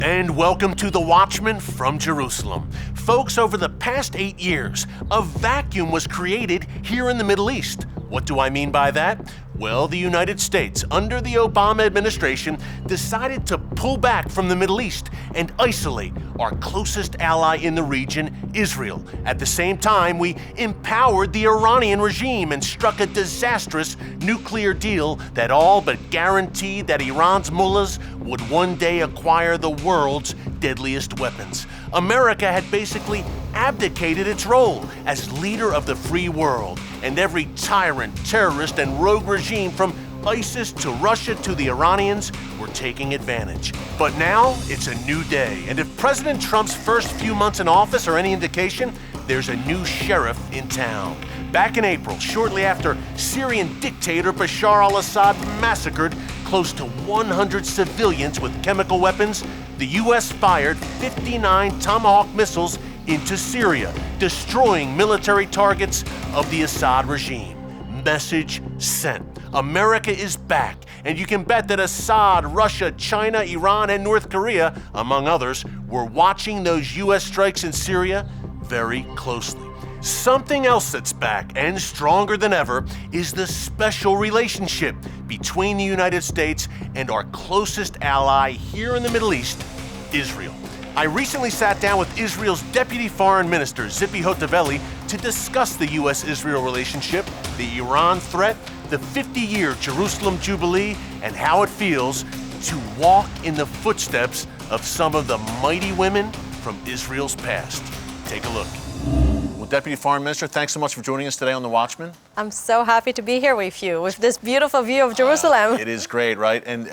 And welcome to The Watchman from Jerusalem. Folks, over the past 8 years, a vacuum was created here in the Middle East. What do I mean by that? Well, the United States, under the Obama administration, decided to pull back from the Middle East and isolate our closest ally in the region, Israel. At the same time, we empowered the Iranian regime and struck a disastrous nuclear deal that all but guaranteed that Iran's mullahs would one day acquire the world's deadliest weapons. America had basically abdicated its role as leader of the free world, and every tyrant, terrorist, and rogue regime from ISIS to Russia to the Iranians were taking advantage. But now it's a new day, and if President Trump's first few months in office are any indication, there's a new sheriff in town. Back in April, shortly after Syrian dictator Bashar al-Assad massacred close to 100 civilians with chemical weapons, the U.S. fired 59 Tomahawk missiles into Syria, destroying military targets of the Assad regime. Message sent. America is back, and you can bet that Assad, Russia, China, Iran, and North Korea, among others, were watching those U.S. strikes in Syria very closely. Something else that's back and stronger than ever is the special relationship between the United States and our closest ally here in the Middle East, Israel. I recently sat down with Israel's Deputy Foreign Minister, Tzipi Hotovely, to discuss the U.S.-Israel relationship, the Iran threat, the 50-year Jerusalem Jubilee, and how it feels to walk in the footsteps of some of the mighty women from Israel's past. Take a look. Well, Deputy Foreign Minister, thanks so much for joining us today on The Watchman. I'm so happy to be here with you, with this beautiful view of Jerusalem. It is great, right? And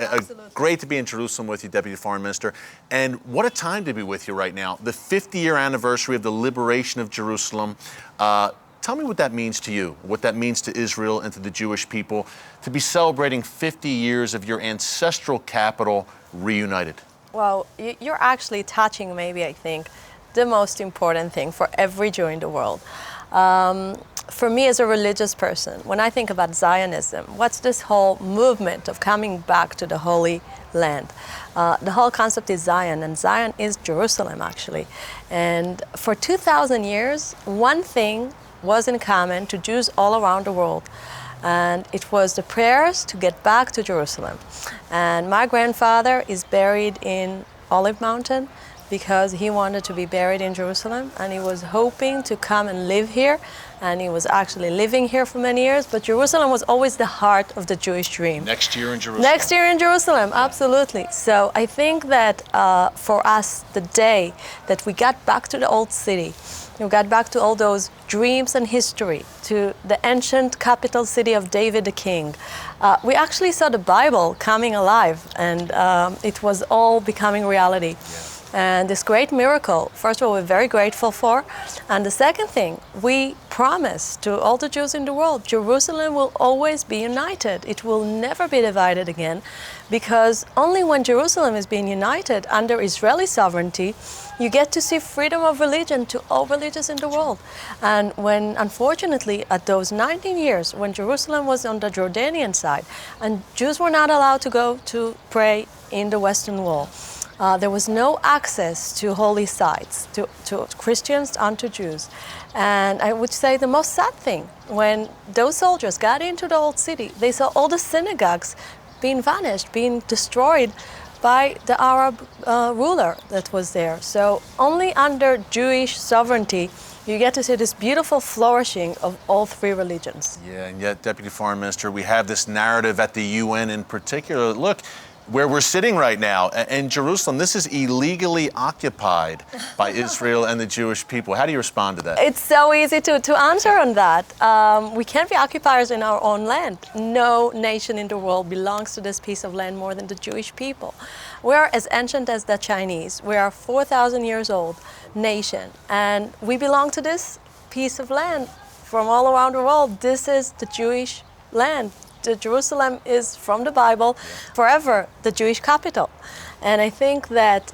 great to be in Jerusalem with you, Deputy Foreign Minister. And what a time to be with you right now. The 50-year anniversary of the liberation of Jerusalem. Tell me what that means to you, what that means to Israel and to the Jewish people, to be celebrating 50 years of your ancestral capital reunited. Well, you're actually touching, maybe, I think, the most important thing for every Jew in the world. For me as a religious person, when I think about Zionism, what's this whole movement of coming back to the Holy Land? The whole concept is Zion, and Zion is Jerusalem, actually. And for 2,000 years, one thing was in common to Jews all around the world, and it was the prayers to get back to Jerusalem. And my grandfather is buried in Olive Mountain because he wanted to be buried in Jerusalem, and he was hoping to come and live here, and he was actually living here for many years, but Jerusalem was always the heart of the Jewish dream. Next year in Jerusalem. Next year in Jerusalem, absolutely. So I think that for us, the day that we got back to the old city, we got back to all those dreams and history, to the ancient capital city of David the king. We actually saw the Bible coming alive, and it was all becoming reality. Yeah. And this great miracle, first of all, we're very grateful for. And the second thing, we promise to all the Jews in the world, Jerusalem will always be united. It will never be divided again, because only when Jerusalem is being united under Israeli sovereignty, you get to see freedom of religion to all religions in the world. And when, unfortunately, at those 19 years, when Jerusalem was on the Jordanian side, and Jews were not allowed to go to pray in the Western Wall, there was no access to holy sites, to Christians and to Jews. And I would say the most sad thing, when those soldiers got into the old city, they saw all the synagogues being vanished, being destroyed by the Arab ruler that was there. So only under Jewish sovereignty you get to see this beautiful flourishing of all three religions. Yeah, and yet, Deputy Foreign Minister, we have this narrative at the UN in particular. Look, where we're sitting right now in Jerusalem, this is illegally occupied by Israel and the Jewish people. How do you respond to that? It's so easy to answer on that. We can't be occupiers in our own land. No nation in the world belongs to this piece of land more than the Jewish people. We are as ancient as the Chinese. We are a 4,000 years old nation, and we belong to this piece of land from all around the world. This is the Jewish land. Jerusalem is, from the Bible, forever the Jewish capital. And I think that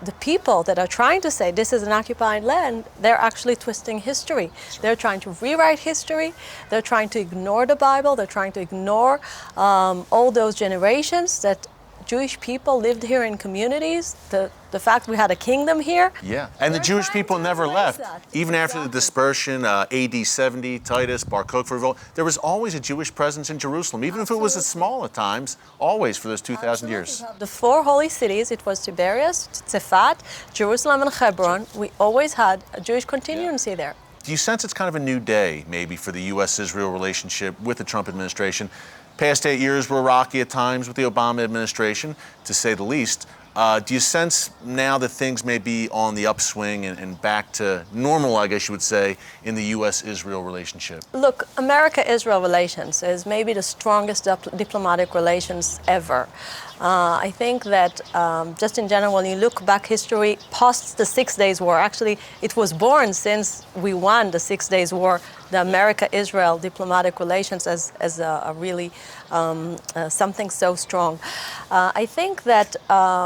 the people that are trying to say this is an occupied land, they're actually twisting history. They're trying to rewrite history. They're trying to ignore the Bible. They're trying to ignore all those generations that Jewish people lived here in communities. The the fact we had a kingdom here. Yeah, and the Jewish people never left. Even after the dispersion, AD 70, Titus, Bar Kokhba revolt, there was always a Jewish presence in Jerusalem, even if it was small at times, always for those 2,000 years. The four holy cities, it was Tiberias, Tzefat, Jerusalem, and Hebron. We always had a Jewish continuancy there. Do you sense it's kind of a new day, maybe, for the U.S.-Israel relationship with the Trump administration? Past 8 years were rocky at times with the Obama administration, to say the least. Do you sense now that things may be on the upswing and back to normal, I guess you would say, in the U.S.-Israel relationship? Look, America-Israel relations is maybe the strongest diplomatic relations ever. I think that just in general, when you look back history, post the 6 Days War, actually it was born since we won the 6 Days War, the America-Israel diplomatic relations as a really something so strong. I think that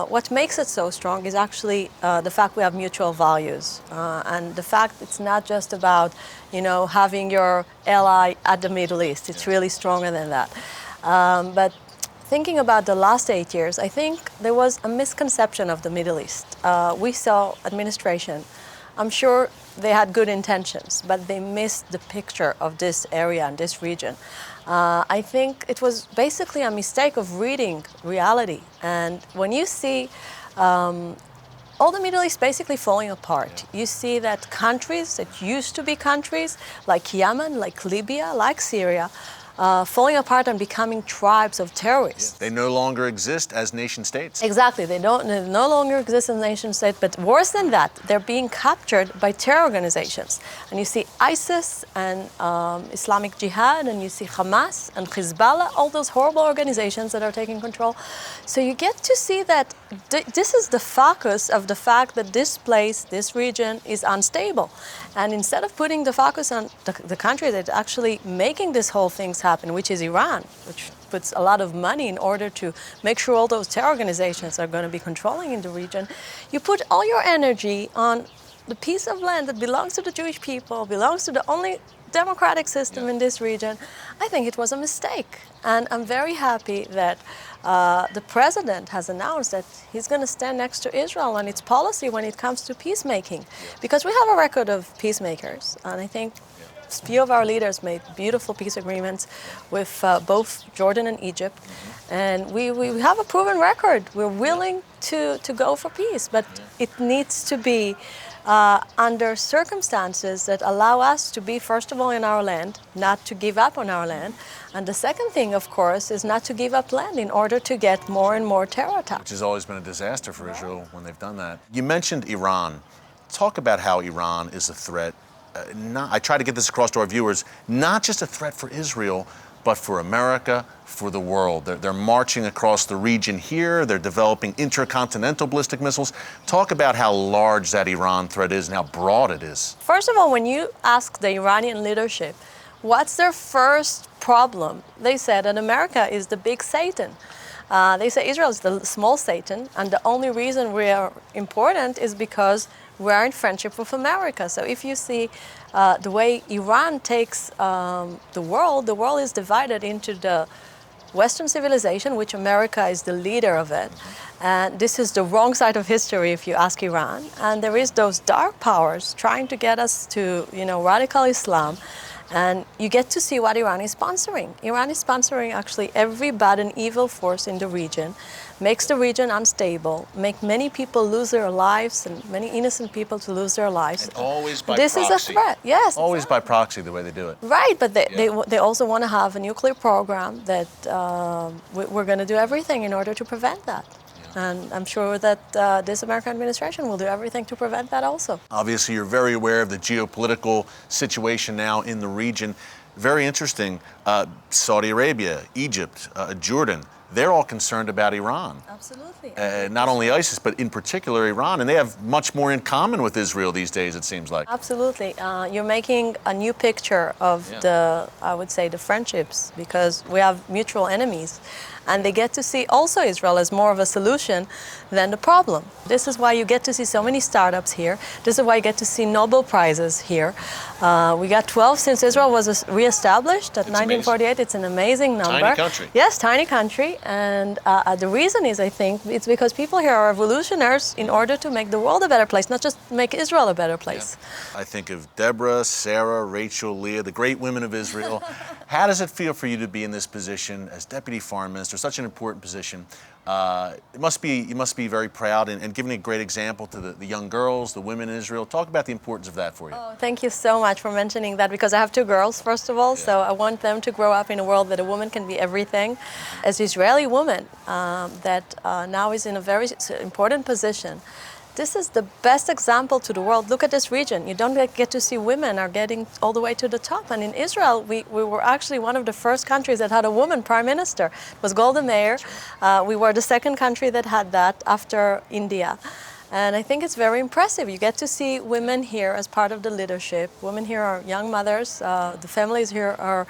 what makes it so strong is actually the fact we have mutual values and the fact it's not just about, having your ally at the Middle East. It's really stronger than that. But thinking about the last 8 years, I think there was a misconception of the Middle East. We saw administration. I'm sure they had good intentions, but they missed the picture of this area and this region. I think it was basically a mistake of reading reality. And when you see all the Middle East basically falling apart, you see that countries that used to be countries, like Yemen, like Libya, like Syria, falling apart and becoming tribes of terrorists. They no longer exist as nation states. Exactly, they no longer exist as nation states, but worse than that, they're being captured by terror organizations. And you see ISIS and Islamic Jihad, and you see Hamas and Hezbollah, all those horrible organizations that are taking control. So you get to see that this is the focus of the fact that this place, this region is unstable. And instead of putting the focus on the country that's actually making this whole thing happen, which is Iran, which puts a lot of money in order to make sure all those terror organizations are going to be controlling in the region, you put all your energy on the piece of land that belongs to the Jewish people, belongs to the only democratic system in this region. I think it was a mistake. And I'm very happy that the president has announced that he's going to stand next to Israel and its policy when it comes to peacemaking. Because we have a record of peacemakers, and I think few of our leaders made beautiful peace agreements with both Jordan and Egypt. And we have a proven record. We're willing to go for peace, but it needs to be under circumstances that allow us to be, first of all, in our land, not to give up on our land. And the second thing, of course, is not to give up land in order to get more and more terror attacks. Which has always been a disaster for Israel when they've done that. You mentioned Iran. Talk about how Iran is a threat. I try to get this across to our viewers, not just a threat for Israel, but for America, for the world. They're marching across the region here. They're developing intercontinental ballistic missiles. Talk about how large that Iran threat is and how broad it is. First of all, when you ask the Iranian leadership, what's their first problem? They said that America is the big Satan. They say Israel is the small Satan, and the only reason we are important is because we are in friendship with America. So if you see the way Iran takes the world is divided into the Western civilization, which America is the leader of it. And this is the wrong side of history if you ask Iran. And there is those dark powers trying to get us to, radical Islam. And you get to see what Iran is sponsoring. Iran is sponsoring actually every bad and evil force in the region, makes the region unstable, make many people lose their lives and many innocent people to lose their lives. And always by this proxy. Is a threat, yes. Always by proxy, the way they do it. Right, but they also want to have a nuclear program that we're going to do everything in order to prevent that. And I'm sure that this American administration will do everything to prevent that also. Obviously, you're very aware of the geopolitical situation now in the region. Very interesting. Saudi Arabia, Egypt, Jordan, they're all concerned about Iran. Absolutely. Not only ISIS, but in particular Iran. And they have much more in common with Israel these days, it seems like. Absolutely. You're making a new picture of I would say, the friendships, because we have mutual enemies. and they get to see also Israel as more of a solution than the problem. This is why you get to see so many startups here. This is why you get to see Nobel Prizes here. We got 12 since Israel was reestablished at 1948. Amazing. It's an amazing number. Tiny country. Yes, tiny country. And the reason is, I think, it's because people here are revolutionaries in order to make the world a better place, not just make Israel a better place. Yeah. I think of Deborah, Sarah, Rachel, Leah, the great women of Israel. How does it feel for you to be in this position as Deputy Foreign Minister, such an important position? You must be very proud and giving a great example to the young girls, the women in Israel. Talk about the importance of that for you. Oh, thank you so much for mentioning that, because I have two girls, first of all, so I want them to grow up in a world that a woman can be everything. As an Israeli woman that now is in a very important position, this is the best example to the world. Look at this region. You don't get to see women are getting all the way to the top. And in Israel, we were actually one of the first countries that had a woman prime minister. It was Golda Meir. We were the second country that had that after India. And I think it's very impressive. You get to see women here as part of the leadership. Women here are young mothers. The families here are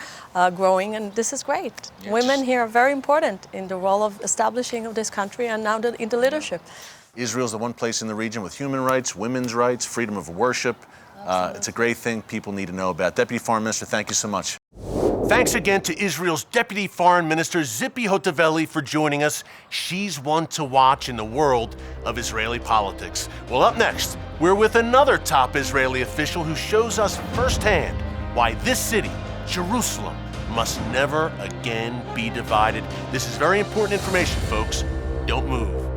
growing, and this is great. Yes. Women here are very important in the role of establishing of this country and now in the leadership. Israel's the one place in the region with human rights, women's rights, freedom of worship. It's a great thing people need to know about. Deputy Foreign Minister, thank you so much. Thanks again to Israel's Deputy Foreign Minister Tzipi Hotovely for joining us. She's one to watch in the world of Israeli politics. Well, up next, we're with another top Israeli official who shows us firsthand why this city, Jerusalem, must never again be divided. This is very important information, folks. Don't move.